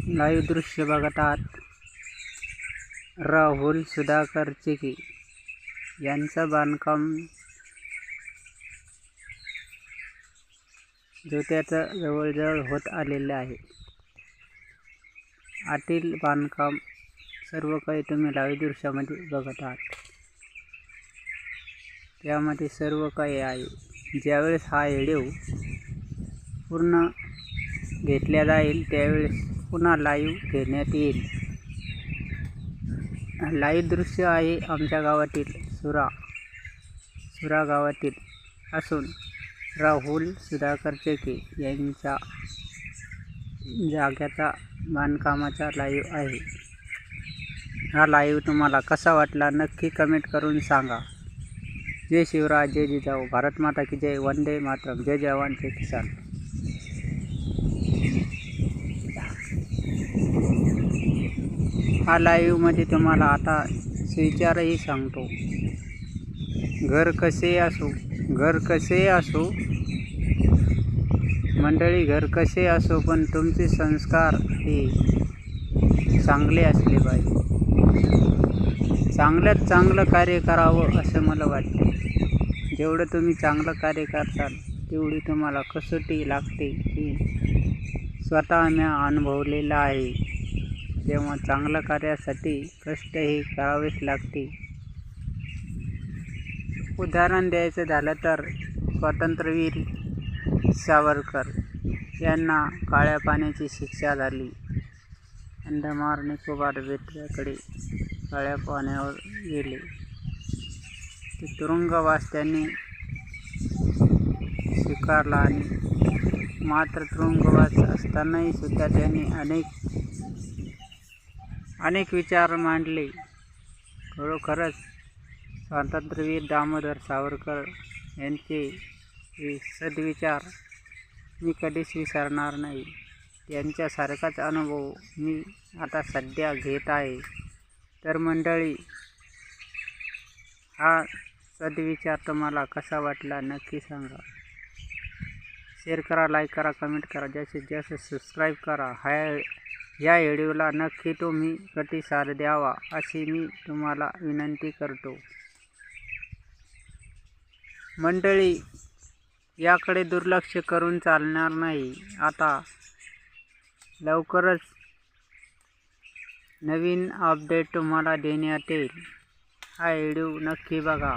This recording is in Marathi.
लाईव्ह दृश्य बघत आहात. राहुल सुधाकर चिके यांचं बांधकाम जोत्याचं जवळजवळ होत आलेलं आहे. आतील बांधकाम सर्व काही तुम्ही लाईव्ह दृश्यामध्ये बघत आहात. त्यामध्ये सर्व काही आहे. ज्यावेळेस हा व्हिडिओ पूर्ण घेतला जाईल त्यावेळेस पुन्हा लाईव्ह घेण्यात येईल. लाईव्ह दृश्य आहे आमच्या गावातील सुरा गावातील असून राहुल सुधाकर चिके यांच्या जाग्याचा बांधकामाचा लाईव्ह आहे. हा लाईव्ह तुम्हाला कसा वाटला नक्की कमेंट करून सांगा. जय शिवराज, जय जिजाऊ, भारत माता की जय, वंदे मातरम, जय जवान जय किसान. हा लाईव्ह मध्ये तुम्हाला आता सुविचारही सांगतो. घर कसे असो मंडळी, घर कसे असो पण तुमचे संस्कार हे चांगले असले पाहिजे. चांगल्यात चांगलं कार्य करावं असं मला वाटते. जेवढं तुम्ही चांगलं कार्य करताल तेवढी तुम्हाला कसोटी लागते ही स्वतः मी अनुभवलेलं आहे. तेव्हा चांगल्या कार्यासाठी कष्ट हे करावेच लागते. उदाहरण द्यायचं झालं तर स्वातंत्र्यवीर सावरकर यांना काळ्या पाण्याची शिक्षा झाली. अंदमान निकोबार बेटाकडे काळ्या पाण्यावर गेले. ते तुरुंगवास त्यांनी स्वीकारला आणि मात्र तुरुंगवास असतानाही सुद्धा त्यांनी अनेक विचार मांडले. खरोखरच स्वातंत्र्यवीर दामोदर सावरकर यांचे हे सद्विचार मी कधीच विसरणार नाही. त्यांच्यासारखाच अनुभव मी आता सध्या घेत आहे. तर मंडळी, हा सद्विचार तुम्हाला कसा वाटला नक्की सांगा. शेअर करा, लाईक करा, कमेंट करा, जास्तीत जास्त सबस्क्राईब करा. या व्हिडिओला नक्की तुम्ही प्रतिसाद द्यावा अशी मी तुम्हाला विनंती करतो. मंडळी, याकडे दुर्लक्ष करून चालणार नाही. आता लवकरच नवीन अपडेट तुम्हाला देण्यात येईल. हा व्हिडिओ नक्की बघा.